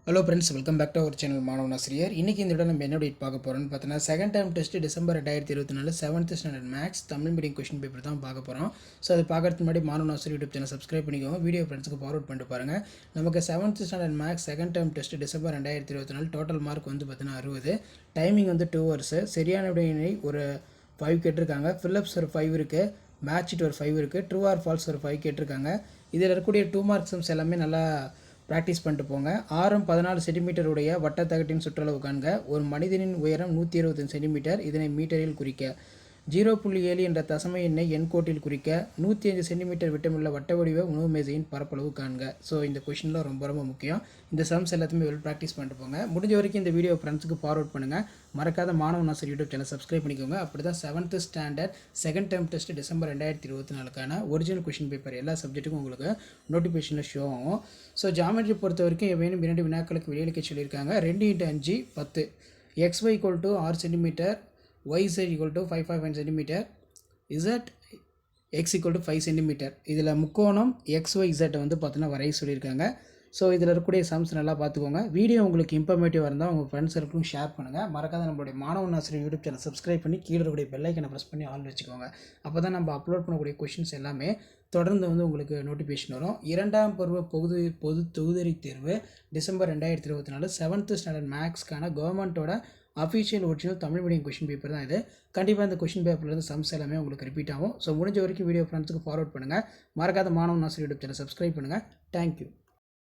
Hello friends, welcome back to our channel Maanavan Aasiriyar. இன்றைக்கி இந்த இடம் நம்ம என்ன டேட் பார்க்க போகிறோம்னு பார்த்தீங்கன்னா, second time test December 2024 7th standard maths Tamil medium question paper தான் பார்க்க போகிறோம். ஸோ அது பார்க்கறதுக்கு முன்னாடி Maanavan Aasiriyar YouTube channel subscribe பண்ணிக்கோங்க. வீடியோ ஃப்ரெண்ட்ஸுக்கு ஃபார்வர்ட் பண்ணிட்டு பாருங்கள். நமக்கு 7th standard maths second time test December 2024 total mark வந்து பார்த்தீங்கன்னா 60. டைமிங் வந்து 2 hours. சரியான விடையினை ஒரு 5 கேட்டிருக்காங்க. ஃபில்லப்ஸ் ஒரு 5 இருக்குது. மேட்ச் இட் ஒரு 5 இருக்குது. ட்ரூ ஆர் ஃபால்ஸ் ஒரு 5 கேட்டிருக்காங்க. இதில் இருக்கக்கூடிய 2 மார்க் சம்ஸ் எல்லாமே நல்லா ப்ராக்டிஸ் பண்ணிட்டு போங்க. ஆரம் 14 சென்டிமீட்டர் உடைய வட்டத்தகட்டின் சுற்றளவு காண்க. ஒரு மனிதனின் உயரம் 125 சென்டிமீட்டர். இதனை மீட்டரில் குறிக்க. 0.7 என்ற தசம எண்ணை எண்கோட்டில் குறிக்க. 105 சென்டிமீட்டர் விட்டமுள்ள வட்ட வடிவ உணவு மேசையின் பரப்பளவு காண்க. ஸோ இந்த கொஷினில் ரொம்ப முக்கியம். இந்த சம்ஸ் எல்லாத்தையுமே வெல் ப்ராக்டிஸ் பண்ணிட்டு போங்க. முடிஞ்ச வரைக்கும் இந்த வீடியோ ஃப்ரெண்ட்ஸுக்கு ஃபார்வர்ட் பண்ணுங்கள். மறக்காத மாணவன் ஆசிரியர் யூடியூப் சேனல் சப்ஸ்கிரைப் பண்ணிக்கோங்க. அப்படி தான் 7th standard second time test December 2024 original question paper எல்லா சப்ஜெக்ட்டுக்கும் உங்களுக்கு நோட்டிஃபிகேஷனில் ஷோ ஆகும். ஸோ ஜாமெட்ரி பொறுத்த வரைக்கும் வேணும் 2 வினாக்களுக்கு விடையளிக்க சொல்லியிருக்காங்க. 2 × 5 10. XY = 6 centimetre. YZ = 5.5 centimetre. X = 5 centimetre. இதில் முக்கோணம் XYZ வந்து பார்த்தீங்கன்னா வரைய சொல்லியிருக்காங்க. ஸோ இதில் இருக்கக்கூடிய சம்ஸ் நல்லா பார்த்துக்கோங்க. வீடியோ உங்களுக்கு இன்ஃபர்மேட்டிவாக இருந்தால் உங்கள் ஃப்ரெண்ட்ஸ் சர்க்கிளும் ஷேர் பண்ணுங்கள். மறக்காத நம்மளுடைய மாணவன் ஆசிரியர் யூடியூப் சேனல் சப்ஸ்கிரைப் பண்ணி கீழே இருக்கக்கூடிய பெல் ஐக்கனை ப்ரெஸ் பண்ணி ஆல் வச்சுக்கோங்க. அப்போ தான் நம்ம அப்லோட் பண்ணக்கூடிய கொஷின்ஸ் எல்லாமே தொடர்ந்து வந்து உங்களுக்கு நோட்டிஃபிகேஷன் வரும். 2ஆம் பருவ பொது தொகுதி தேர்வு டிசம்பர் 2024 7th ஸ்டாண்டர்ட் மேக்ஸ்க்கான கவர்மெண்ட்டோட official original Tamil medium question paper தான் இது. கண்டிப்பாக இந்த கொஷின் பேப்பர்லேருந்து சம்ஸ் எல்லாமே உங்களுக்கு ரிப்பீட் ஆகும். ஸோ முடிஞ்ச வரைக்கும் வீடியோ ஃப்ரெண்ட்ஸுக்கு ஃபார்வர்ட் பண்ணுங்கள். மறக்காத மாணவன் ஆசிரியர் யூடியூப் சேனல் சப்ஸ்கிரைப் பண்ணுங்கள். தேங்க்யூ.